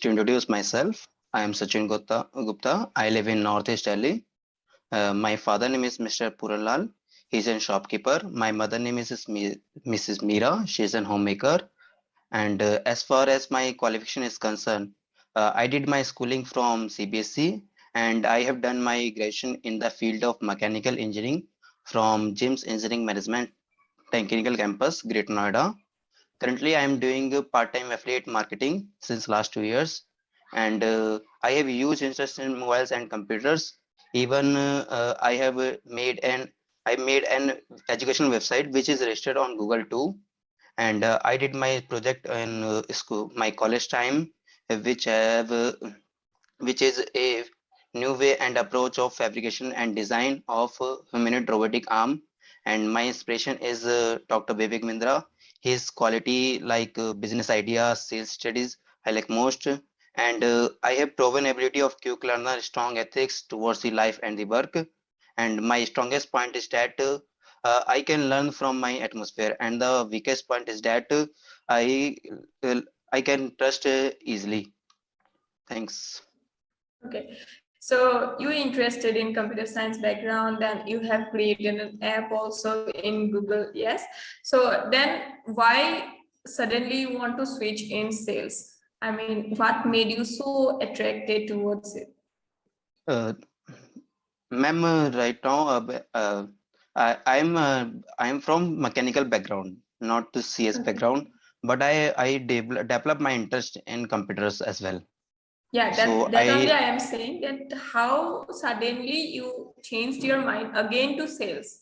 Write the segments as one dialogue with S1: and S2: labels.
S1: to introduce myself, I am Sachin Gupta. I live in Northeast Delhi. My father name is Mr. Puralal. He's a shopkeeper. My mother name is Mrs. Meera. She's a homemaker. And as far as my qualification is concerned, I did my schooling from CBSE and I have done my graduation in the field of mechanical engineering from JIMS Engineering Management Technical Campus, Greater Noida. Currently, I am doing part-time affiliate marketing since last 2 years, and I have huge interest in mobiles and computers. Even I made an educational website which is registered on Google too, and I did my project in school, my college time, which have which is a new way and approach of fabrication and design of humanoid robotic arm. And my inspiration is Dr. Vivek Mindra. His quality like business ideas, sales studies, I like most. And I have proven ability of quick learner, strong ethics towards the life and the work. And my strongest point is that I can learn from my atmosphere. And the weakest point is that I uh, I can trust easily. Thanks.
S2: Okay, so you're interested in computer science background and you have created an app also in Google, yes? So then why suddenly you want to switch in sales? I mean, what made you so attracted towards it?
S1: Uh, Ma'am, right now, I'm from mechanical background, not the CS
S2: Okay.
S1: background, but I develop my interest in computers as well.
S2: Yeah,
S1: So
S2: that only I am saying that how suddenly you changed your mind again to sales.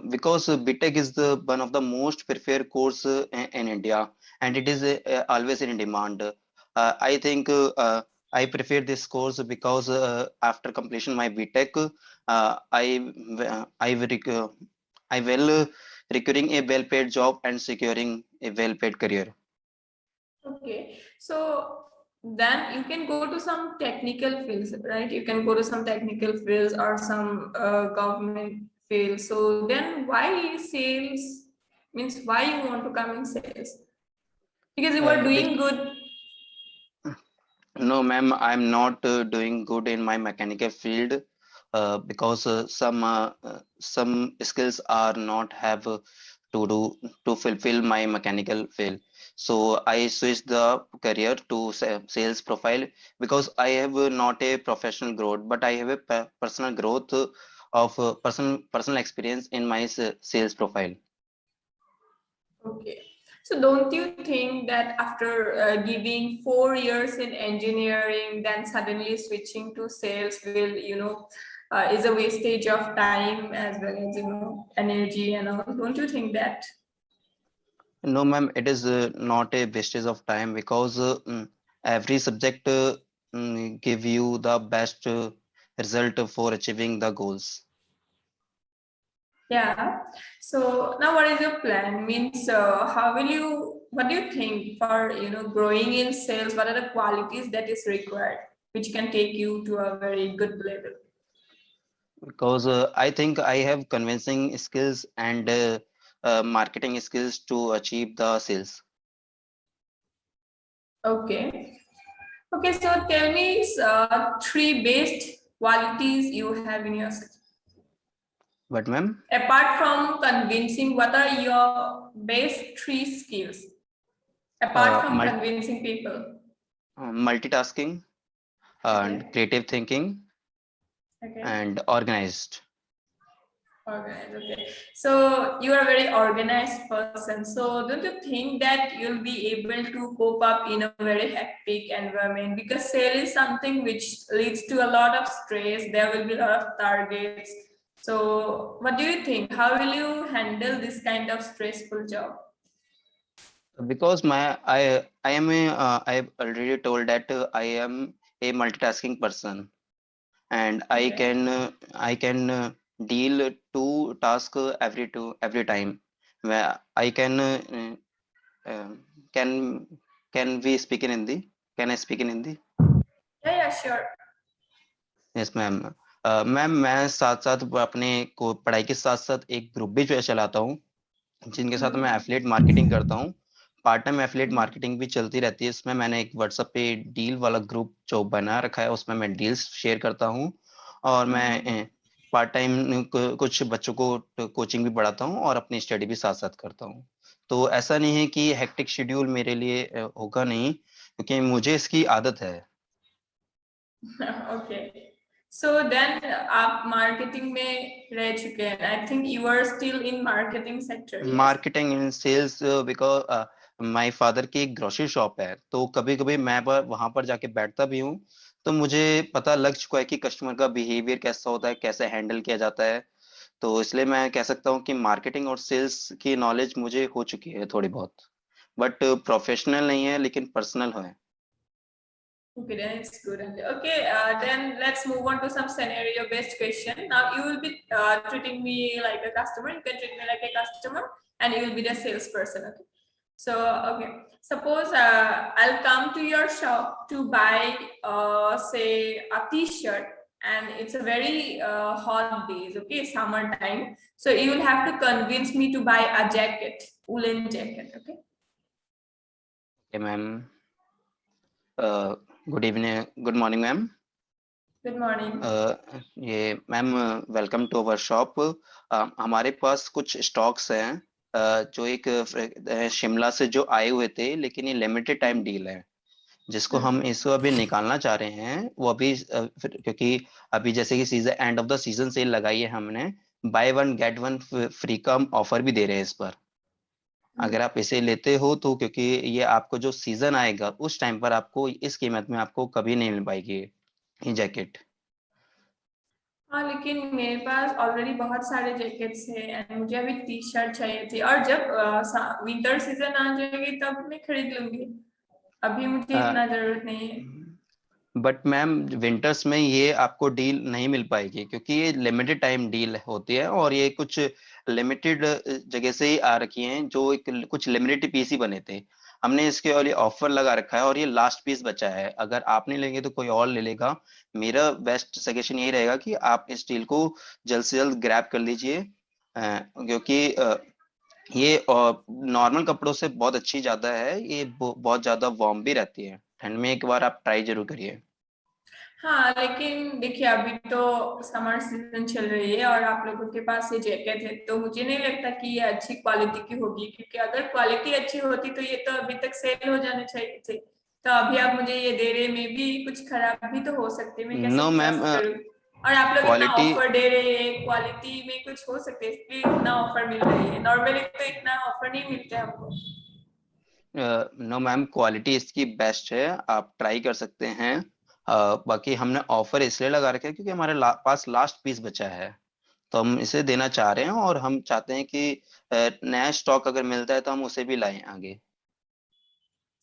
S1: Because BTech is the one of the most preferred course in India, and it is always in demand. I think I prefer this course because after completion my BTech, I will I will recurring a well-paid job and securing a well-paid career.
S2: Okay, so then you can go to some technical fields, right? You can go to some technical fields or some government fields. So then why sales means why you want to come in sales? Because you were doing good.
S1: No, ma'am, I'm not doing good in my mechanical field because some skills are not have to do to fulfill my mechanical field. So I switched the career to sales profile because I have not a professional growth, but I have a personal growth of personal experience in my sales profile.
S2: Okay. So don't you think that after giving 4 years in engineering, then suddenly switching to sales will, is a wastage of time as well as, energy and all. Don't you think that?
S1: No, ma'am, it is not a wastage of time because every subject give you the best result for achieving the goals.
S2: Yeah. So now what is your plan? Means what do you think for, growing in sales? What are the qualities that is required, which can take you to a very good level?
S1: Because I think I have convincing skills and marketing skills to achieve the sales.
S2: Okay. Okay, so tell me three best qualities you have in yourself.
S1: But ma'am,
S2: Apart from convincing, what are your best three skills? Apart
S1: uh,
S2: from
S1: mul-
S2: convincing people.
S1: multitasking and
S2: Okay.
S1: creative thinking
S2: Okay.
S1: and organized.
S2: Organized. Okay. So you are a very organized person. So don't you think that you'll be able to cope up in a very hectic environment? Because sale is something which leads to a lot of stress. There will be a lot of targets. So what do you think? How will you handle this kind of stressful job?
S1: Because I am a I've already told that I am a multitasking person and
S2: Okay.
S1: I can deal two tasks every time where I uh, can can we speak in Hindi? Can I speak in Hindi?
S2: Yeah, yeah, sure.
S1: Yes ma'am. Ma'am मैं साथ साथ अपने को पढ़ाई के साथ साथ एक ग्रुप भी जो है चलाता हूँ जिनके साथ मैं
S2: Hmm.
S1: एफिलिएट मार्केटिंग करता हूँ। पार्ट टाइम एफिलिएट मार्केटिंग भी चलती रहती है। इसमें मैंने एक व्हाट्सएप पे डील वाला ग्रुप जो बना रखा है, उसमें मैं डील्स शेयर करता हूँ, और मैं पार्ट टाइम कुछ बच्चों को कोचिंग भी पढ़ाता हूँ और अपनी स्टडी भी साथ साथ करता हूँ। तो ऐसा नहीं है कि हेक्टिक शेड्यूल मेरे लिए होगा नहीं, क्योंकि मुझे इसकी आदत है।
S2: ओके, सो देन आप मार्केटिंग में रह चुके हैं। I think you are still in marketing sector, yes?
S1: Marketing in sales, because my father की एक ग्रोसरी शॉप है, तो कभी कभी मैं वहां पर जाके बैठता भी हूँ। तो मुझे पता लग चुका है कि कस्टमर का बिहेवियर कैसा होता है, कैसे हैंडल किया जाता है। तो इसलिए मैं कह सकता हूँ कि मार्केटिंग और सेल्स की नॉलेज मुझे हो चुकी है थोड़ी बहुत, बट प्रोफेशनल नहीं है, लेकिन पर्सनल है।
S2: Okay, then it's good. Okay, then let's move on to some scenario-based question. Now you will be treating me like a customer. You can treat me like a customer, and you will be the salesperson. Okay. So, okay. Suppose I'll come to your shop to buy, say, a T-shirt, and it's a very hot days. Okay, summertime. So you will have to convince me to buy a jacket, woolen jacket. Okay.
S1: Ma'am, good evening, good morning ma'am.
S2: Good morning.
S1: ये ma'am, welcome to our shop. हमारे पास कुछ stocks हैं, जो एक शिमला से जो आए हुए थे, लेकिन ये लिमिटेड टाइम डील है, जिसको हम इसको अभी निकालना चाह रहे हैं। वो अभी क्योंकि अभी जैसे कि season, end of the season cell लगाई है हमने, by one get one free का ऑफर भी दे रहे हैं इस पर। अगर आप इसे लेते हो तो, क्योंकि ये आपको जो सीजन आएगा उस टाइम पर आपको इस कीमत में आपको कभी नहीं मिल पाएगी ये जैकेट।
S2: हाँ, लेकिन मेरे पास ऑलरेडी बहुत सारे जैकेट्स हैं एंड मुझे अभी टी शर्ट चाहिए थी, और जब विंटर सीजन आ जाएगी तब मैं खरीद लूंगी। अभी मुझे इतना जरूरत नहीं है।
S1: बट मैम, विंटर्स में ये आपको डील नहीं मिल पाएगी, क्योंकि ये लिमिटेड टाइम डील होती है, और ये कुछ लिमिटेड जगह से ही आ रखी हैं, जो एक कुछ लिमिटेड पीस ही बने थे। हमने इसके और ये ऑफर लगा रखा है, और ये लास्ट पीस बचा है। अगर आप नहीं लेंगे तो कोई और ले लेगा। मेरा बेस्ट सजेशन यही रहेगा कि आप इस डील को जल्द से जल्द ग्रैब कर लीजिए, क्योंकि ये नॉर्मल कपड़ों से बहुत अच्छी ज्यादा है। ये बहुत ज्यादा वार्म भी रहती है ठंड में। एक बार आप ट्राई जरूर करिए।
S2: हाँ, लेकिन देखिए अभी तो समर सीजन चल रही है और आप लोगों के पास ये जैकेट है, तो मुझे नहीं लगता कि ये अच्छी क्वालिटी की होगी, क्योंकि अगर क्वालिटी अच्छी होती तो ये तो अभी तक सेल हो जाने चाहिए थे। तो अभी आप मुझे ये दे रहे, में भी कुछ खराब भी तो हो सकते, मैं कैसे
S1: नो मैम,
S2: ट्रस्ट करूँ? और आप लोग इतना
S1: क्वालिटी,
S2: ऑफर दे रहे हैं, क्वालिटी में कुछ हो सकते है इसलिए इतना ऑफर मिल रही है। नॉर्मली तो इतना ऑफर नहीं मिलता है हमको।
S1: नो मैम, क्वालिटी इसकी बेस्ट है, आप ट्राई कर सकते हैं। बाकी हमने ऑफर इसलिए लगा रखा है क्योंकि हमारे पास लास्ट पीस बचा है, तो हम इसे देना चाह रहे हैं, और हम चाहते हैं कि नया स्टॉक अगर मिलता है तो हम उसे भी लाएं आगे।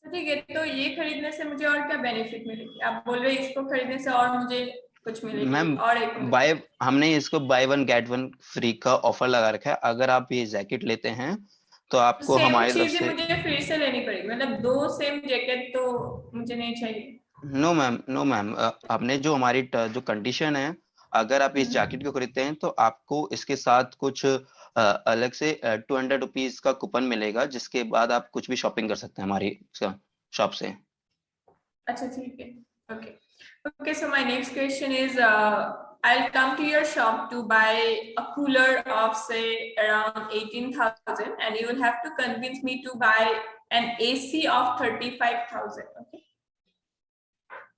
S2: तो ठीक है, तो ये खरीदने से मुझे और क्या बेनिफिट मिलेगी? आप बोल रहे हैं इसको खरीदने से और मुझे कुछ मिलेगी,
S1: मैम,
S2: और एक
S1: बाय हमने इसको by one get one free का ऑफर लगा रखा है। अगर आप ये जैकेट लेते हैं तो आपको
S2: सेम
S1: हमारी तरफ
S2: चीजें
S1: से।
S2: मुझे फिर से लेनी पड़ेगी, मतलब दो सेम जैकेट तो मुझे नहीं चाहिए।
S1: नो मैम, नो मैम, आपने जो हमारी जो कंडीशन है, अगर आप इस
S2: हम्म।
S1: जैकेट को खरीदते हैं तो आपको इसके साथ कुछ अलग से 200 रुपीज का कूपन मिलेगा, जिसके बाद आप कुछ भी शॉपिंग कर सकते हैं हमारी शॉप से।
S2: अच्छा, ठीक है। Okay. Okay, so my next question is, I'll come to your shop to buy a cooler of say around 18,000, and you will have to convince me to buy an AC of 35,000. Okay,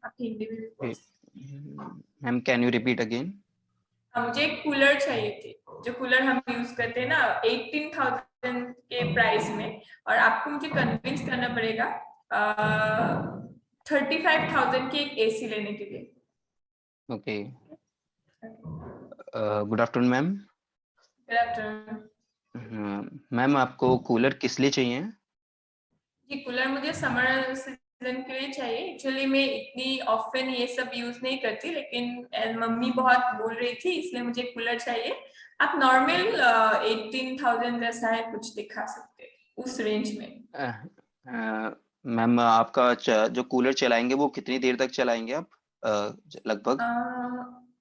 S2: आप हिंदी में भी बोल सकते
S1: ma'am, can you repeat again?
S2: हैं। मुझे एक cooler चाहिए थी, जो कूलर हम यूज करते हैं ना, 18,000 के प्राइस में, और आपको मुझे कन्विंस करना पड़ेगा 35,000 की एक एसी लेने के लिए।
S1: Okay, good afternoon ma'am.
S2: Good afternoon.
S1: Ma'am, आपको कूलर किस लिए चाहिए?
S2: ये कूलर मुझे समर सीजन के लिए चाहिए। एक्चुअली मैं इतनी ऑफन ये सब यूज नहीं करती, लेकिन मम्मी बहुत बोल रही थी, इसलिए मुझे कूलर चाहिए। आप नॉर्मल 18,000 जैसा है कुछ दिखा सकते हैं उस रेंज में?
S1: मैम, आपका जो कूलर चलाएंगे वो कितनी देर तक चलाएंगे आप, लगभग?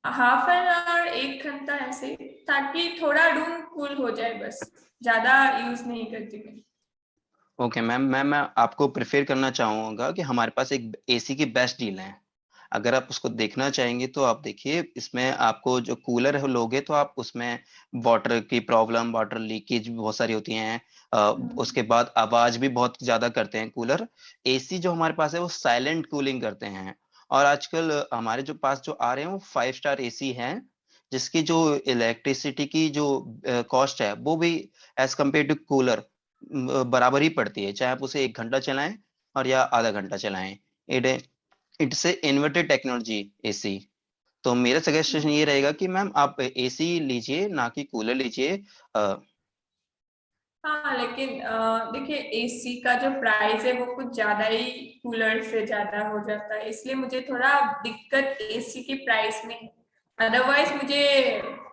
S2: हाफ एन आवर, 1 घंटा ऐसे, ताकि थोड़ा रूम कूल हो जाए, बस ज्यादा यूज नहीं करती मैं।
S1: ओके मैम, मैं आपको प्रेफर करना चाहूंगा कि हमारे पास एक एसी की बेस्ट डील है। अगर आप उसको देखना चाहेंगे तो आप देखिए, इसमें आपको जो कूलर है लोगे तो आप उसमें वाटर की प्रॉब्लम, वाटर लीकेज भी बहुत सारी होती हैं। उसके बाद आवाज भी बहुत ज्यादा करते हैं कूलर। एसी जो हमारे पास है वो साइलेंट कूलिंग करते हैं। और आजकल हमारे जो पास जो आ रहे हैं वो 5 स्टार एसी हैं, जिसकी जो इलेक्ट्रिसिटी की जो कॉस्ट है वो भी एज कम्पेयर टू कूलर बराबर ही पड़ती है, चाहे आप उसे 1 घंटा चलाएं और या आधा घंटा चलाएं। It it's a inverted technology AC. तो मेरा सजेशन ये रहेगा कि मैम आप एसी लीजिए ना कि कूलर लीजिए।
S2: हाँ लेकिन देखिए एसी का जो प्राइस है वो कुछ ज्यादा ही कूलर से ज्यादा हो जाता है, इसलिए मुझे थोड़ा दिक्कत एसी की प्राइस में है। अदरवाइज मुझे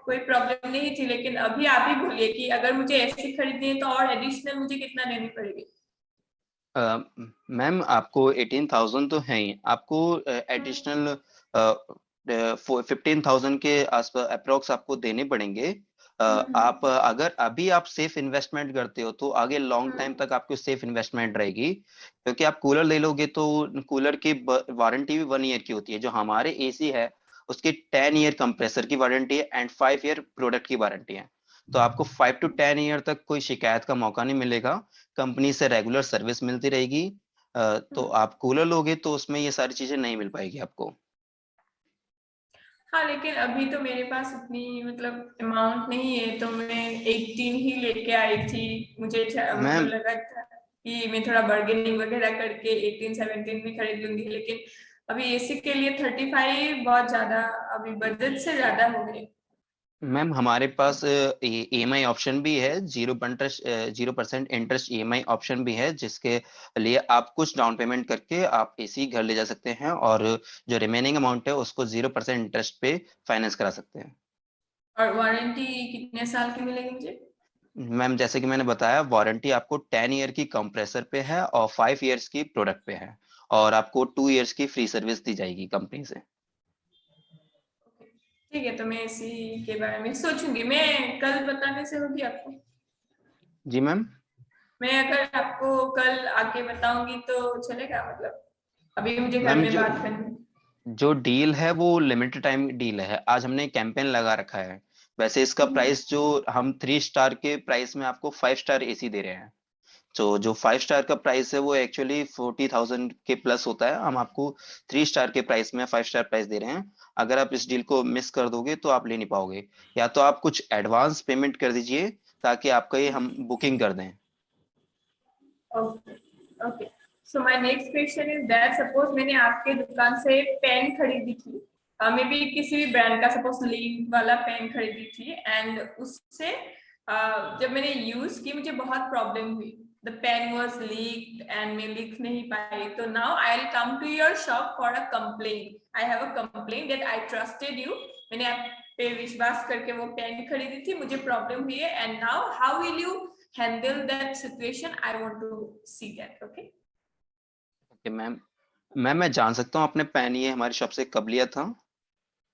S2: कोई प्रॉब्लम नहीं थी, लेकिन अभी आप ही बोलिए कि अगर मुझे एसी खरीदनी है तो और एडिशनल मुझे कितना देनी पड़ेगी।
S1: मैम आपको 18,000 तो है ही, आपको एडिशनल 15,000 के आसपास अप्रोक्स आपको देने पड़ेंगे। आप अगर अभी आप सेफ इन्वेस्टमेंट करते हो तो आगे लॉन्ग टाइम तक आपको सेफ इन्वेस्टमेंट रहेगी, क्योंकि आप कूलर ले लोगे तो कूलर की वारंटी भी 1 ईयर की होती है। जो हमारे एसी है उसकी 10 ईयर कंप्रेसर की वारंटी है एंड 5 ईयर प्रोडक्ट की वारंटी है। तो आपको 5 to 10 ईयर तक कोई शिकायत का मौका नहीं मिलेगा, कंपनी से रेगुलर सर्विस मिलती रहेगी। तो आप कूलर लोगे तो उसमें ये सारी चीजें नहीं मिल पाएगी आपको।
S2: हाँ लेकिन अभी तो मेरे पास इतनी मतलब अमाउंट नहीं है, तो मैं 18 ही लेके आई थी। मुझे मतलब
S1: मैम
S2: लगा था कि मैं थोड़ा बार्गेनिंग वगैरह करके 18-17 में खरीद लूंगी, लेकिन अभी एसी के लिए 35 बहुत ज्यादा, अभी बजट से ज्यादा हो गए।
S1: मैम हमारे पास ईएमआई ऑप्शन भी है, 0% इंटरेस्ट ईएमआई ऑप्शन भी है, जिसके लिए आप कुछ डाउन पेमेंट करके आप एसी घर ले जा सकते हैं और जो रिमेनिंग अमाउंट है उसको 0% इंटरेस्ट पे फाइनेंस करा सकते हैं।
S2: और वारंटी कितने साल की मिलेगी मुझे।
S1: मैम जैसे कि मैंने बताया, वारंटी आपको 10 ईयर की कंप्रेसर पे है और 5 ईयर्स की प्रोडक्ट पे है, और आपको 2 ईयर्स की फ्री सर्विस दी जाएगी कंपनी से।
S2: ठीक है, तो मैं इसी के बारे में सोचूंगी। मैं कल बताने से होगी आपको।
S1: जी मैम।
S2: मैं अगर आपको कल आके बताऊंगी तो चलेगा, मतलब अभी मुझे घर
S1: मैम
S2: में
S1: जो
S2: बात करनी है।
S1: जो डील है वो लिमिटेड टाइम डील है, आज हमने कैंपेन लगा रखा है। वैसे इसका प्राइस जो हम 3 स्टार के प्राइस में आपको 5 स्टार एसी दे रहे हैं। तो जो 5 स्टार का प्राइस है वो एक्चुअली 40,000 के प्लस होता है, हम आपको 3 स्टार के प्राइस में 5 स्टार प्राइस दे रहे हैं। अगर आप इस डील को मिस कर दोगे तो आप ले नहीं पाओगे, या तो आप कुछ एडवांस पेमेंट कर दीजिए ताकि आपका ये हम बुकिंग कर दें।
S2: Okay okay. So my next question is that suppose मैंने आपके दुकान से पेन खरीदी थी, मे बी किसी भी ब्रांड का, सपोज लीड वाला पेन खरीदी थी, एंड उससे जब मैंने यूज की मुझे बहुत प्रॉब्लम हुई। The pen was leaked and मैं लिख नहीं पाई, तो now I will come to your shop for a complain. I have a complain that I trusted you, मैंने आप पे विश्वास करके वो पेन खरीदी थी, मुझे प्रॉब्लम हुई है, and now how will you handle that situation? I want to see that. Okay.
S1: Okay ma'am. मैं जान सकता हूँ आपने पेन ये हमारी शॉप से कब लिया था?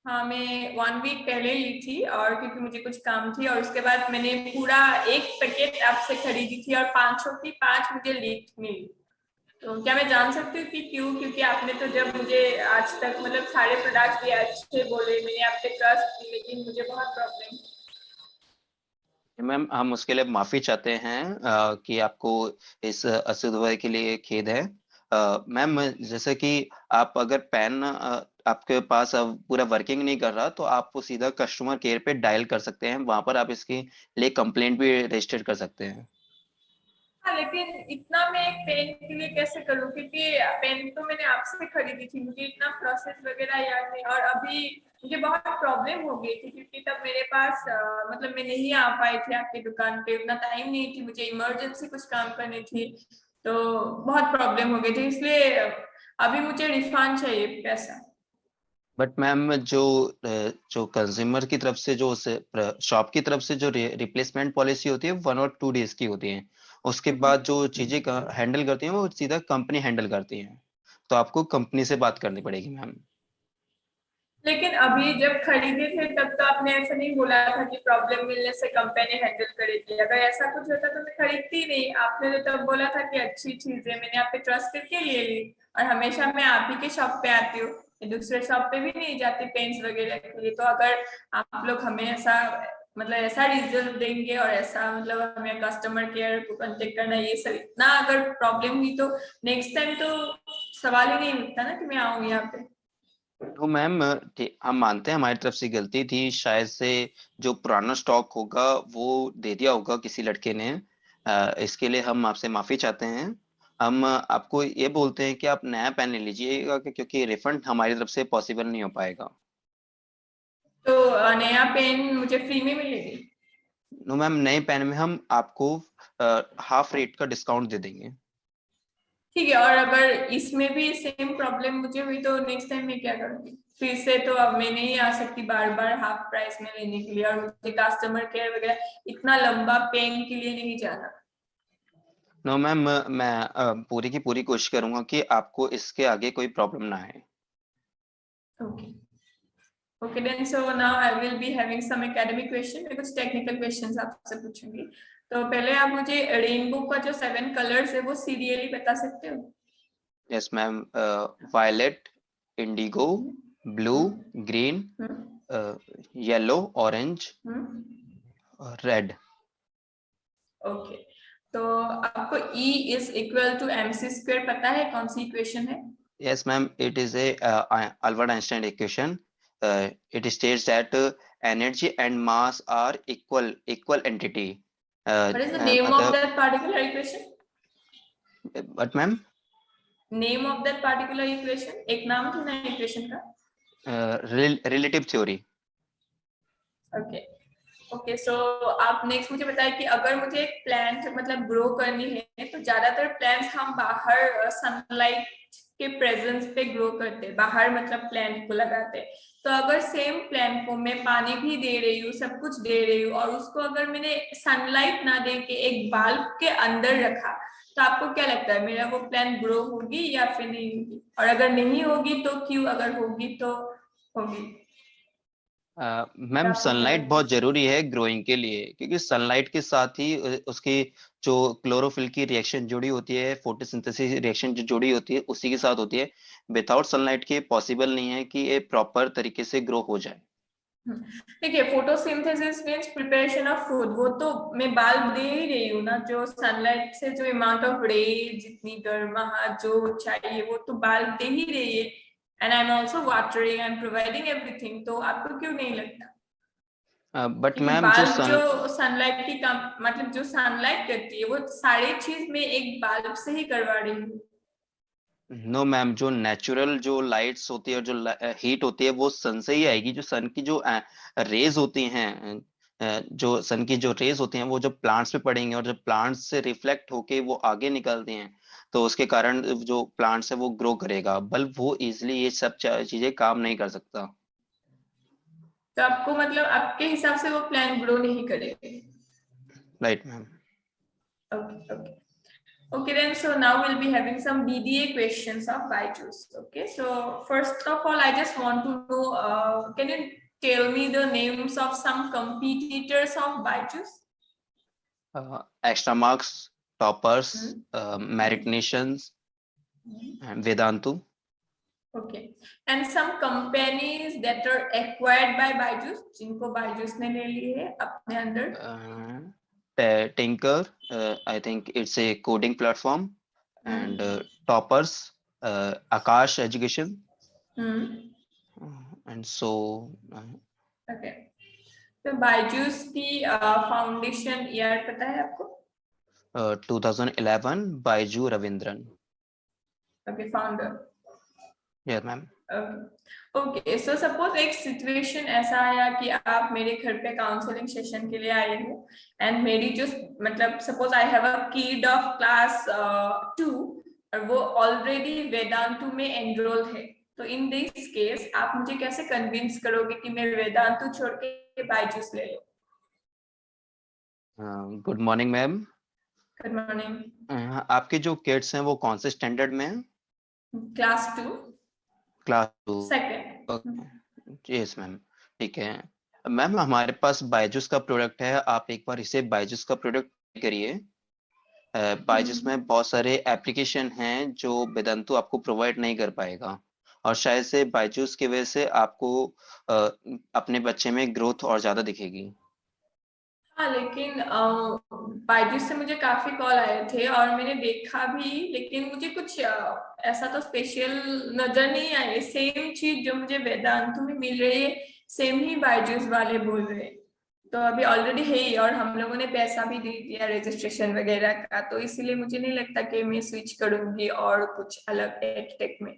S2: हाँ मैं 1 वीक पहले ली थी, और क्योंकि मुझे कुछ काम थी, और उसके बाद मैंने पूरा एक पैकेट आपसे खरीदी थी और 500 की 5 मुझे लीक मिली। तो क्या मैं जान सकती हूँ कि क्यों? क्योंकि आपने तो जब मुझे आज तक मतलब सारे प्रोडक्ट्स भी अच्छे बोले, मैंने आप पे ट्रस्ट की, लेकिन मुझे बहुत प्रॉब्लम।
S1: मैम हम उसके लिए माफी चाहते हैं कि आपको इस असुविधा के लिए खेद है। मैम जैसे कि आप अगर पेन आपके पास अब पूरा वर्किंग नहीं कर रहा तो आप वो सीधा कस्टमर केयर पे डायल कर सकते हैं, वहां पर आप इसके लिए कंप्लेंट भी रजिस्टर कर सकते हैं।
S2: हाँ लेकिन इतना मैं एक पेन के लिए कैसे करूँ, क्योंकि पेन तो मैंने आपसे खरीदी थी, मुझे इतना प्रोसेस वगैरह याद नहीं, और अभी मुझे बहुत प्रॉब्लम हो गई थी क्योंकि तब मेरे पास मतलब मैं नहीं आ पाई थी आपकी दुकान पे, उतना टाइम नहीं थी, मुझे इमरजेंसी कुछ काम करनी थी, तो बहुत प्रॉब्लम हो गई थी, इसलिए अभी मुझे रिफंड चाहिए पैसा।
S1: बट मैम जो कंज्यूमर की तरफ से जो शॉप की तरफ से जो रिप्लेसमेंट पॉलिसी होती है 1 और 2 डेज की होती है। उसके बाद जो चीजें हैंडल करती हैं वो सीधा कंपनी हैंडल करती है, तो आपको कंपनी से बात करनी पड़ेगी मैम।
S2: लेकिन अभी जब खरीदे थे तब तो आपने ऐसा नहीं बोला था कि प्रॉब्लम मिलने से कंपनी हैंडल करेगी। अगर ऐसा कुछ होता तो मैं खरीदती नहीं। आपने तो तब बोला था कि अच्छी चीज है, मैंने आप पे ट्रस्ट करके ले ली। और हमेशा मैं आप ही के शॉप पे आती हूँ, दूसरे शॉप पे भी नहीं जाती पेन्स वगैरह के लिए। तो अगर आप लोग हमें ऐसा मतलब ऐसा रिजल्ट देंगे और ऐसा मतलब हमें कस्टमर केयर को कांटेक्ट करना, ये सब इतना अगर प्रॉब्लम हुई तो नेक्स्ट टाइम तो सवाल ही नहीं उठता ना कि मैं आऊँ यहाँ पे।
S1: तो मैम हम मानते हैं हमारी तरफ से गलती थी, शायद से जो पुराना स्टॉक होगा वो दे दिया होगा किसी लड़के ने। इसके लिए हम आपसे माफी चाहते हैं। हम आपको ये बोलते हैं कि आप नया पेन ले लीजिएगा क्योंकि रिफंड हमारी तरफ से पॉसिबल नहीं हो पाएगा।
S2: तो नया पेन मुझे फ्री में मिलेगी?
S1: नो मैम, नए पेन में हम आपको हाफ रेट का डिस्काउंट दे देंगे।
S2: ठीक है। और अगर इसमें भी सेम प्रॉब्लम मुझे हुई तो नेक्स्ट टाइम मैं क्या करूंगी? फिर से तो अब मैं नहीं आ सकती बार बार हाफ प्राइस में लेने के लिए, और मुझे कस्टमर केयर वगैरह इतना लंबा पेन के लिए नहीं जाना।
S1: नो मैम, मैं पूरी की पूरी कोशिश करूंगा कि आपको इसके आगे कोई प्रॉब्लम ना आए।
S2: Okay. Okay then, so now I will be having some academic question. मैं कुछ टेक्निकल क्वेश्चंस आपसे पूछूंगी। तो पहले आप मुझे रेनबो का जो 7 कलर्स है वो सीरियली बता सकते हो?
S1: Yes ma'am, violet, indigo, blue, green, yellow, orange, red.
S2: Okay. तो आपको E is equal to mc² पता है कौन सी इक्वेशन है?
S1: Yes, ma'am. It is a Albert Einstein equation. It states that energy and mass are equal entity.
S2: What is the name of
S1: मतलब
S2: that particular equation?
S1: but ma'am,
S2: Name of that particular equation? एक नाम था ना equation का?
S1: relative theory.
S2: Okay. Okay, सो आप next मुझे बताएं कि अगर मुझे एक प्लांट मतलब ग्रो करनी है तो ज्यादातर प्लांट्स हम बाहर सनलाइट के प्रेजेंस पे ग्रो करते हैं, बाहर मतलब प्लांट को लगाते हैं। तो अगर सेम प्लांट को मैं पानी भी दे रही हूँ, सब कुछ दे रही हूँ, और उसको अगर मैंने सनलाइट ना दे के एक बल्ब के अंदर रखा, तो आपको क्या लगता है मेरा वो प्लांट ग्रो होगी या फिर नहीं होगी? और अगर नहीं होगी तो क्यों? अगर होगी तो होगी?
S1: मैम,
S2: आपको क्या
S1: सनलाइट
S2: लगता है?
S1: बहुत जरूरी है ग्रोइंग के लिए क्योंकि सनलाइट के साथ ही उसकी जो क्लोरोफिल की रिएक्शन जुड़ी होती है, फोटोसिंथेसिस रिएक्शन जो जुड़ी होती है उसी के साथ होती है। विदाउट सनलाइट के पॉसिबल नहीं है कि ये प्रॉपर तरीके से ग्रो हो जाए।
S2: देखिए, photosynthesis means preparation of food. वो तो मैं बल्ब दे ही रही हूँ ना, जो सनलाइट से जो अमाउंट ऑफ रे, जितनी गर्मा जो चाहिए वो तो बल्ब दे ही रही है। And I am also watering, I am providing everything. तो आपको क्यों नहीं लगता?
S1: बट
S2: क्योंकि
S1: मैम जो
S2: बल्ब
S1: सन
S2: जो सनलाइट की काम मतलब जो सनलाइट करती है वो सारी चीज मैं एक बल्ब से ही करवा रही हूँ।
S1: नो मैम, जो नेचुरल जो लाइट्स होती है और जो हीट होती है वो सन से ही आएगी। जो सन की जो रेज होती हैं, जो सन की जो रेज होती हैं वो जब प्लांट्स पे पड़ेंगे और जब प्लांट्स से रिफ्लेक्ट होके वो आगे निकलती हैं तो उसके कारण जो प्लांट्स है वो ग्रो करेगा। बल्ब वो इजिली ये सब चीजें काम नहीं कर सकता।
S2: तो आपको मतलब आपके हिसाब से वो प्लांट ग्रो नहीं करेगा?
S1: Right ma'am.
S2: Okay. Okay. Okay, then so now we'll be having some BBA questions of Byju's. Okay, so first of all, I just want to know, can you tell me the names of some competitors of Byju's?
S1: Extra marks, toppers,
S2: Hmm?
S1: Merit Nations, Vedantu.
S2: Okay, and some companies that are acquired by Byju's, जिनको Byju's ने ले ली है अपने अंदर?
S1: Tinker, I think it's a coding platform, and
S2: Hmm.
S1: Toppers, Akash Education,
S2: Hmm.
S1: and so
S2: Okay. तो Byju's की foundation year पता है आपको?
S1: 2011 Baiju Ravindran.
S2: Okay, founder.
S1: Yes, ma'am.
S2: Okay, so suppose एक सिचुएशन ऐसा आया कि आप मेरे घर पे काउंसलिंग सेशन के लिए आए हो, एंड मेरी जो मतलब suppose I have a kid of class 2 और वो ऑलरेडी वेदांतु में एनरोल है। तो इन दिस केस आप मुझे कैसे कन्विंस करोगे कि मैं वेदांतु छोड़ के बायजूस ले लूं?
S1: Good morning ma'am.
S2: Good morning.
S1: आपके जो किड्स हैं वो कौन से स्टैंडर्ड में हैं?
S2: Class 2,
S1: class 2।
S2: Second.
S1: Yes ma'am, ठीक है मैम। हमारे पास बायजूस का प्रोडक्ट है, आप एक बार इसे बायजूस का प्रोडक्ट करिए। बायजूस
S2: हम्म।
S1: में बहुत सारे एप्लीकेशन हैं जो वेदांतु आपको प्रोवाइड नहीं कर पाएगा, और शायद से बायजूस की वजह से आपको अ, अपने बच्चे में ग्रोथ और ज्यादा दिखेगी।
S2: हाँ, लेकिन बायजूस से मुझे काफी कॉल आए थे और मैंने देखा भी, लेकिन मुझे कुछ ऐसा तो स्पेशल नजर नहीं आए। सेम चीज जो मुझे वेदांतु में मिल रही है, सेम ही बायजूस वाले बोल रहे हैं। तो अभी ऑलरेडी है ही, और हम लोगों ने पैसा भी दे दिया रजिस्ट्रेशन वगैरह का, तो इसीलिए मुझे नहीं लगता कि मैं स्विच करूंगी और कुछ अलग टेक में।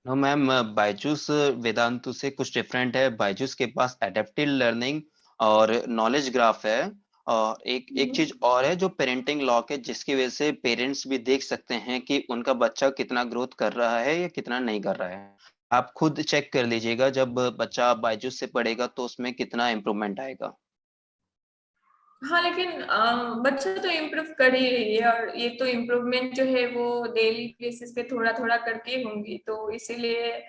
S1: नो मैम, बायजूस वेदांतु से कुछ डिफरेंट है। बायजूस के पास एडेप्टिव लर्निंग और नॉलेज ग्राफ है, और एक एक
S2: हम्म।
S1: चीज और है जो पेरेंटिंग लॉक है, जिसकी वजह से पेरेंट्स भी देख सकते हैं कि उनका बच्चा कितना ग्रोथ कर रहा है या कितना नहीं कर रहा है। आप खुद चेक कर लीजिएगा, जब बच्चा बायजूस से पढ़ेगा तो उसमें कितना इम्प्रूवमेंट आएगा।
S2: हाँ, लेकिन बच्चा तो इम्प्रूव कर ही रही है, और ये तो इम्प्रूवमेंट जो है वो डेली बेसिस पे थोड़ा थोड़ा करके होंगी, तो इसीलिए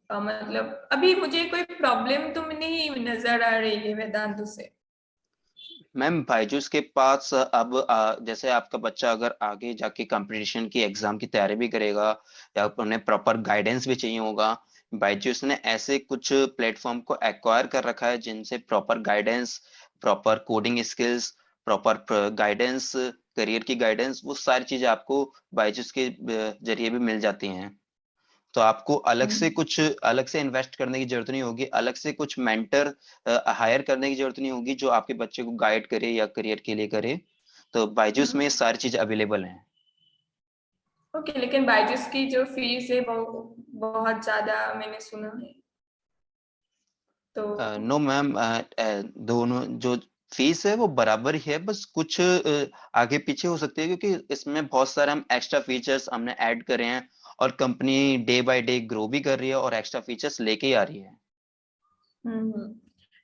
S2: मतलब अभी मुझे कोई प्रॉब्लम तो नहीं नजर आ रही है वेदांतु से।
S1: मैम बायजूस के पास अब जैसे आपका बच्चा अगर आगे जाके कंपटीशन की एग्जाम की तैयारी भी करेगा, या उन्हें प्रॉपर गाइडेंस भी चाहिए होगा, बायजूस ने ऐसे कुछ प्लेटफॉर्म को एक्वायर कर रखा है जिनसे proper guidance, proper coding skills, proper guidance, career की गाइडेंस, वो सारी चीजें आपको बायजूस के जरिए भी मिल जाती हैं। तो आपको
S2: हम्म।
S1: अलग से इन्वेस्ट करने की जरूरत नहीं होगी, अलग से कुछ मेंटर हायर करने की जरूरत नहीं होगी जो आपके बच्चे को गाइड करे या करियर के लिए करे। तो बायजूस में ये सारी चीज अवेलेबल हैं।
S2: ओके, लेकिन बायजूस की जो फीस है वो बहुत ज्यादा मैंने सुना है, तो।
S1: नो मैम, दोनों जो फीस है वो बराबर ही है, बस कुछ आगे पीछे हो सकती है, क्योंकि इसमें बहुत सारे हम एक्स्ट्रा फीचर्स हमने ऐड करे हैं, और company day by day grow भी कर रही है और एक्स्ट्रा फीचर्स लेके ही आ रही है।
S2: हम्म।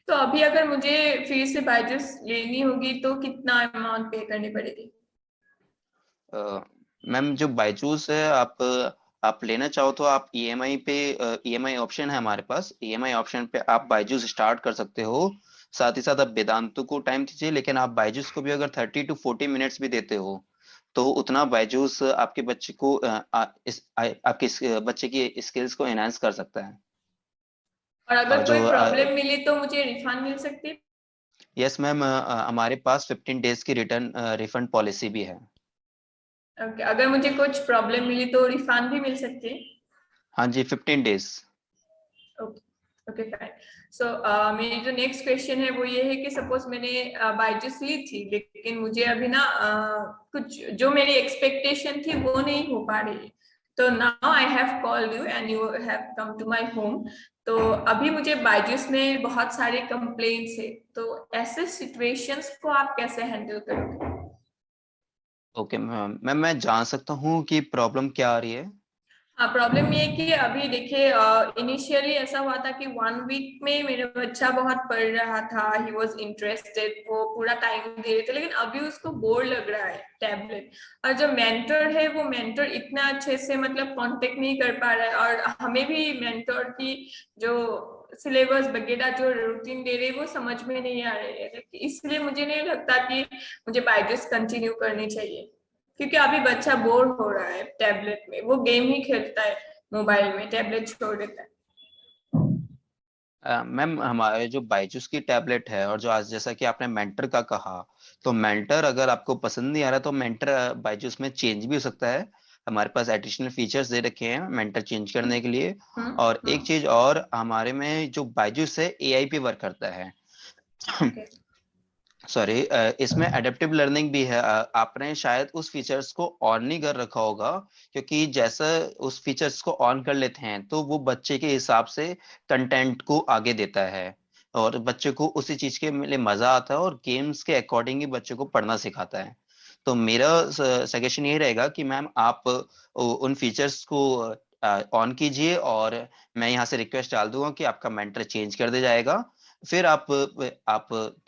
S2: तो अभी अगर मुझे फिर से बायजूस लेनी होगी तो कितना अमाउंट पे करनी पड़ेगी?
S1: मैम जो बायजूस है, आप लेना चाहो तो आप ईएमआई पे, ईएमआई ऑप्शन है हमारे पास, ईएमआई ऑप्शन पे आप बायजूस स्टार्ट कर सकते हो। साथ ही साथ आप वेदांतु को टाइम दीजिए, लेकिन आप बायजूस को भी अगर 30 to 40 मिनट्स भी देते हो तो उतना बायजूस आपके बच्चे को आपके बच्चे की स्किल्स को एनहांस कर सकता है।
S2: और
S1: और
S2: अगर
S1: जो
S2: कोई प्रॉब्लम मिली तो मुझे रिफंड मिल सकती है?
S1: यस मैम, हमारे पास 15 डेज की रिटर्न रिफंड पॉलिसी भी है।
S2: ओके, अगर मुझे कुछ प्रॉब्लम मिली तो रिफंड भी मिल सकती है?
S1: हाँ जी, 15 days.
S2: Okay. Okay, fine. So मेरी जो नेक्स्ट क्वेश्चन है वो ये है कि सपोज मैंने बायजूस ली थी, लेकिन मुझे अभी ना कुछ जो मेरी एक्सपेक्टेशन थी वो नहीं हो पा रही है। तो now I have called you and you have come to my home. तो अभी मुझे बायजूस में बहुत सारे कंप्लेंट्स है, तो ऐसे सिचुएशंस को आप कैसे हैंडल करोगे?
S1: ओके मैम, मैं जान सकता हूँ कि प्रॉब्लम क्या आ रही है?
S2: हाँ, प्रॉब्लम ये है कि अभी देखिए, इनिशियली ऐसा हुआ था कि 1 वीक में मेरा बच्चा बहुत पढ़ रहा था, ही वॉज इंटरेस्टेड, वो पूरा टाइम दे रहे थे, लेकिन अभी उसको बोर लग रहा है टैबलेट। और जो मेंटर है वो मेंटर इतना अच्छे से मतलब कांटेक्ट नहीं कर पा रहा है, और हमें भी मेंटर की जो सिलेबस वगैरह जो रूटीन दे रहे हैं वो समझ में नहीं आ रही है। इसलिए मुझे नहीं लगता कि मुझे बायजूस कंटिन्यू करनी चाहिए, क्योंकि अभी बच्चा बोर हो रहा है टैबलेट में, वो गेम ही खेलता है मोबाइल में, टैबलेट छोड़ देता है।
S1: मैम हमारे जो बायजूस की टैबलेट है, और जो आज जैसा कि आपने मेंटर का कहा, तो मेंटर अगर आपको पसंद नहीं आ रहा तो मेंटर बायजूस में चेंज भी हो सकता है। हमारे पास एडिशनल फीचर्स दे रखे हैं मेंटर चेंज करने के लिए। और एक
S2: हम्म।
S1: चीज और, हमारे में जो बायजूस है एआई पे वर्क करता है।
S2: ओके।
S1: सॉरी, इसमें एडेप्टिव लर्निंग भी है। आपने शायद उस फीचर्स को ऑन नहीं कर रखा होगा, क्योंकि जैसा उस फीचर्स को ऑन कर लेते हैं तो वो बच्चे के हिसाब से कंटेंट को आगे देता है, और बच्चे को उसी चीज के लिए मजा आता है, और गेम्स के अकॉर्डिंग ही बच्चे को पढ़ना सिखाता है। तो मेरा सजेशन ये रहेगा कि मैम आप उन फीचर्स को ऑन कीजिए, और मैं यहाँ से रिक्वेस्ट डाल दूंगा कि आपका मेंटर चेंज कर दिया जाएगा। फिर आप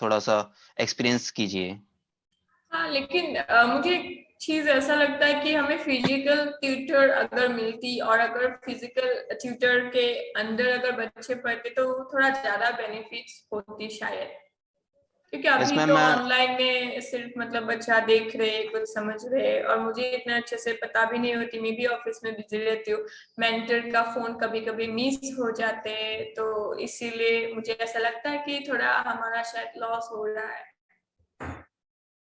S1: थोड़ा सा एक्सपीरियंस कीजिए।
S2: हाँ, लेकिन मुझे चीज ऐसा लगता है कि हमें फिजिकल ट्यूटर अगर मिलती और अगर फिजिकल ट्यूटर के अंदर अगर बच्चे पढ़ते तो थोड़ा ज्यादा बेनिफिट्स होती शायद, क्योंकि अभी
S1: इसमें
S2: तो
S1: मैं
S2: ऑनलाइन में सिर्फ मतलब बच्चा देख रहे कुछ समझ रहे, और मुझे इतना अच्छे से पता भी नहीं होती, मैं भी ऑफिस में बिजी रहती हूँ, मेंटर का फोन कभी कभी मिस हो जाते हैं, तो इसीलिए मुझे ऐसा लगता है कि थोड़ा हमारा शायद लॉस हो रहा है।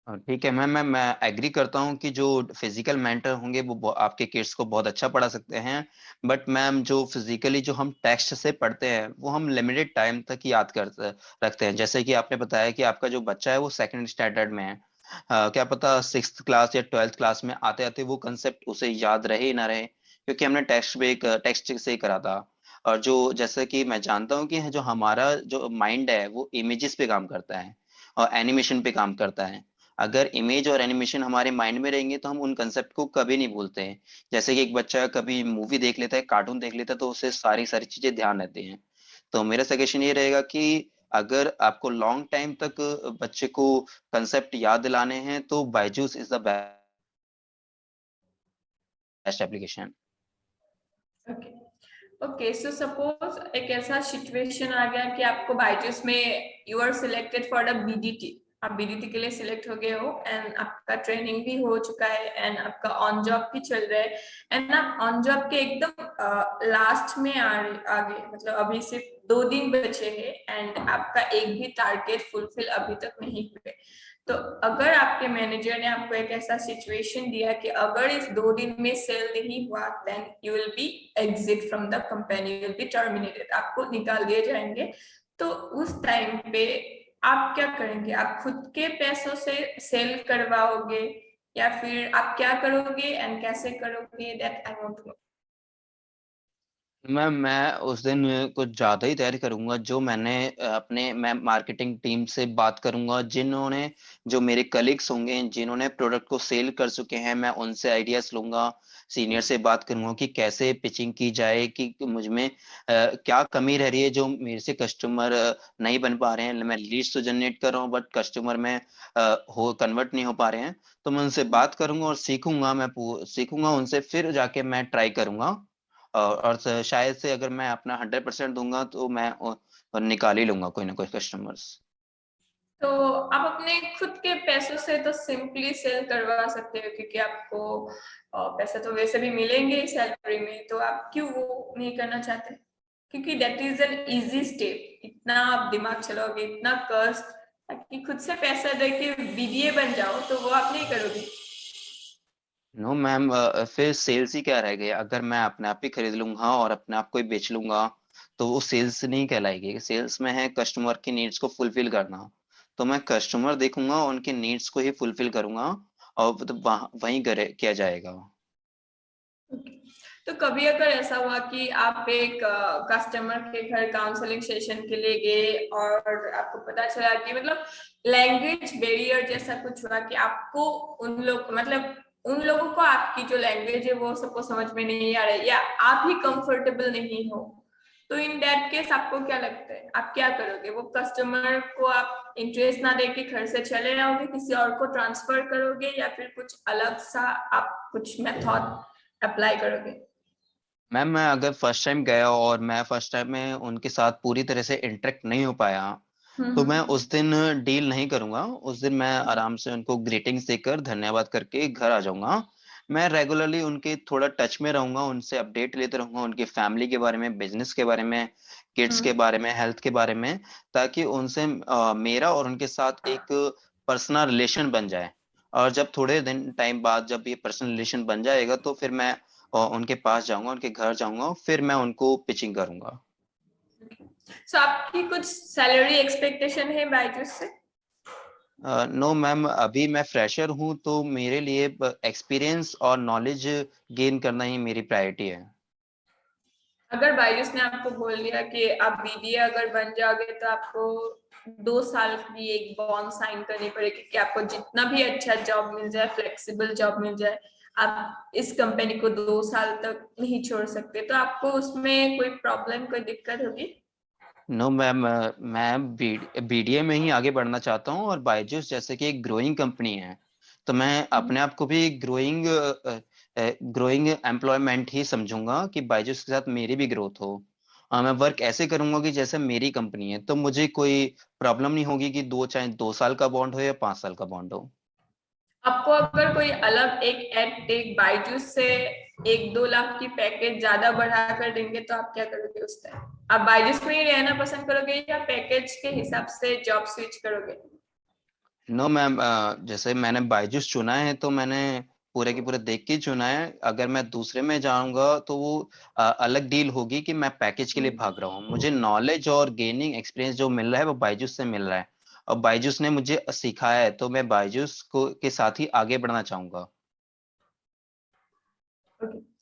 S1: ठीक है मैम, मैं एग्री करता हूँ कि जो फिजिकल मेंटर होंगे वो आपके किड्स को बहुत अच्छा पढ़ा सकते हैं। बट मैम जो फिजिकली जो हम टेक्स्ट से पढ़ते हैं वो हम लिमिटेड टाइम तक ही याद कर रखते हैं। जैसे कि आपने बताया कि आपका जो बच्चा है वो सेकंड स्टैंडर्ड में है, क्या पता सिक्स्थ क्लास या ट्वेल्थ क्लास में आते आते वो कंसेप्ट उसे याद रहे ना रहे, क्योंकि हमने टेक्स्ट से ही करा था। और जो जैसे कि मैं जानता हूँ कि जो हमारा जो माइंड है वो इमेजेस पे काम करता है और एनिमेशन पे काम करता है। अगर इमेज और एनिमेशन हमारे माइंड में रहेंगे तो हम उन कंसेप्ट को कभी नहीं भूलते हैं। जैसे कि एक बच्चा कभी मूवी देख लेता है, कार्टून देख लेता है, तो उसे सारी सारी चीजें ध्यान रहती हैं। तो मेरा सजेशन ये रहेगा कि अगर आपको लॉन्ग टाइम तक बच्चे को कंसेप्ट याद दिलाने हैं तो Byju's is the best application.
S2: Okay. Okay, so suppose एक ऐसा सिचुएशन आ गया कि आपको बायजूस में you are selected for the BDT, आप बीडीटी के लिए सिलेक्ट हो गए हो एंड आपका ट्रेनिंग भी हो चुका है एंड आपका ऑन जॉब भी चल रहा है, एंड आप ऑन जॉब के एकदम लास्ट में आ गए, मतलब अभी सिर्फ 2 दिन बचे हैं एंड आपका एक भी टारगेट फुलफिल अभी तक नहीं हुए। तो अगर आपके मैनेजर ने आपको एक ऐसा सिचुएशन दिया कि अगर इस 2 दिन में सेल नहीं हुआ then you will be exit from the company, you will be terminated, आपको निकाल दिए जाएंगे, तो उस टाइम पे आप क्या करेंगे? आप खुद के पैसों से सेल करवाओगे या फिर आप क्या करोगे एंड कैसे करोगे, that I want to know.
S1: मैं उस दिन कुछ ज्यादा ही तैयारी करूंगा। जो मैं मार्केटिंग टीम से बात करूंगा, जिन्होंने जो मेरे कलीग्स होंगे जिन्होंने प्रोडक्ट को सेल कर चुके हैं, मैं उनसे आइडियाज लूंगा। सीनियर से बात करूंगा कि कैसे पिचिंग की जाए, कि मुझ में क्या कमी रह रही है जो मेरे से कस्टमर नहीं बन पा रहे हैं। मैं लीड्स तो जनरेट कर रहा हूँ बट कस्टमर में हो कन्वर्ट नहीं हो पा रहे हैं। तो मैं उनसे बात करूंगा और सीखूंगा, सीखूंगा उनसे, फिर जाके मैं ट्राई करूंगा। और शायद से अगर मैं अपना 100% दूंगा तो मैं निकाल ही लूंगा कोई ना कोई कस्टमर्स।
S2: तो आप अपने खुद के पैसों से तो सिंपली सेल करवा सकते हो, क्योंकि आपको पैसे तो वैसे भी मिलेंगे सैलरी में, तो आप क्यों वो नहीं करना चाहते? क्योंकि that is an easy step, इतना आप दिमाग चलाओगे, इतना कष्ट, ताकि खुद से पैसा दे के बीडीए बन जाओ, तो वो आप नहीं करोगे।
S1: नो मैम, फिर सेल्स ही क्या रह गया? अगर मैं अपने आप ही खरीद लूंगा और अपने आप को ही बेच लूंगा तो वो सेल्स नहीं कहलाएगी। सेल्स में है कस्टमर की नीड्स को फुलफिल करना। तो मैं कस्टमर देखूंगा, उनके नीड्स को ही फुलफिल करूंगा और वो तो वहीं किया जाएगा।
S2: तो कभी अगर ऐसा हुआ कि आप एक कस्टमर के घर काउंसलिंग सेशन के लिए गए और आपको पता चला कि मतलब लैंग्वेज बैरियर जैसा कुछ हुआ कि आपको उन लोग मतलब उन लोगों को आपकी जो लैंग्वेज है वो सबको समझ में नहीं आ रही है, या आप ही कंफर्टेबल नहीं हो, तो इन दैट केस आपको क्या लगता है आप क्या करोगे? वो कस्टमर को आप इंटरेस्ट ना देके घर से चले आओगे, किसी और को ट्रांसफर करोगे, या फिर कुछ अलग सा आप कुछ मेथड अप्लाई करोगे?
S1: मैम मैं अगर फर्स्ट टाइम गया और मैं फर्स्ट टाइम में उनके साथ पूरी तरह से इंटरेक्ट नहीं हो पाया तो मैं
S2: हम्म।
S1: उस दिन डील नहीं करूंगा। उस दिन मैं आराम से उनको ग्रीटिंग्स देकर धन्यवाद करके घर आ जाऊंगा। मैं रेगुलरली उनके थोड़ा टच में रहूंगा, उनसे अपडेट लेते रहूंगा, उनकी फैमिली के बारे में, बिजनेस के बारे में, किड्स के
S2: हम्म।
S1: बारे में, हेल्थ के बारे में, ताकि उनसे मेरा और उनके साथ एक पर्सनल रिलेशन बन जाए। और जब थोड़े दिन टाइम बाद जब ये पर्सनल रिलेशन बन जाएगा तो फिर मैं उनके पास जाऊंगा, उनके घर जाऊंगा, फिर मैं उनको पिचिंग करूंगा।
S2: सो आपकी कुछ सैलरी एक्सपेक्टेशन है बायजूस से?
S1: नो मैम, अभी मैं फ्रेशर हूँ तो मेरे लिए एक्सपीरियंस और नॉलेज गेन करना ही मेरी प्रायोरिटी है।
S2: अगर बायजूस ने आपको बोल दिया कि आप बीबीए अगर बन जाओगे तो आपको 2 साल की एक बॉन्ड साइन करनी पड़ेगी कि आपको जितना भी अच्छा जॉब मिल जाए, फ्लेक्सिबल जॉब मिल जाए, आप इस कंपनी को 2 साल तक नहीं छोड़ सकते, तो आपको उसमें कोई प्रॉब्लम, कोई दिक्कत होगी?
S1: नो मैम, मैं बीडीए में ही आगे बढ़ना चाहता हूँ और बायजूस जैसे कि एक ग्रोइंग कंपनी है तो मैं अपने आप को भी ग्रोइंग एम्प्लॉयमेंट ही समझूंगा कि बायजूस के साथ मेरी भी ग्रोथ हो। मैं वर्क ऐसे करूंगा कि जैसे मेरी कंपनी है, तो मुझे कोई प्रॉब्लम नहीं होगी कि चाहे 2 साल का बॉन्ड हो या 5 साल का बॉन्ड हो।
S2: आपको अगर कोई अलग एक एडटेक बायजूस से 1-2 लाख की पैकेज ज्यादा बढ़ा कर देंगे तो आप क्या करोगे उस टाइम? आप बायजूस में ही रहना पसंद करोगे या पैकेज के हिसाब से जॉब स्विच करोगे?
S1: नो मैम, जैसे मैंने बायजूस चुना है तो मैंने पूरे के पूरे देख के ही चुना है। अगर मैं दूसरे में जाऊंगा तो वो अलग डील होगी कि मैं पैकेज के लिए भाग रहा हूँ। मुझे नॉलेज और गेनिंग एक्सपीरियंस जो मिल रहा है वो बायजूस से मिल रहा है, और बायजूस ने मुझे सिखाया है, तो मैं बायजूस को के साथ ही आगे बढ़ना चाहूंगा।
S2: ओके।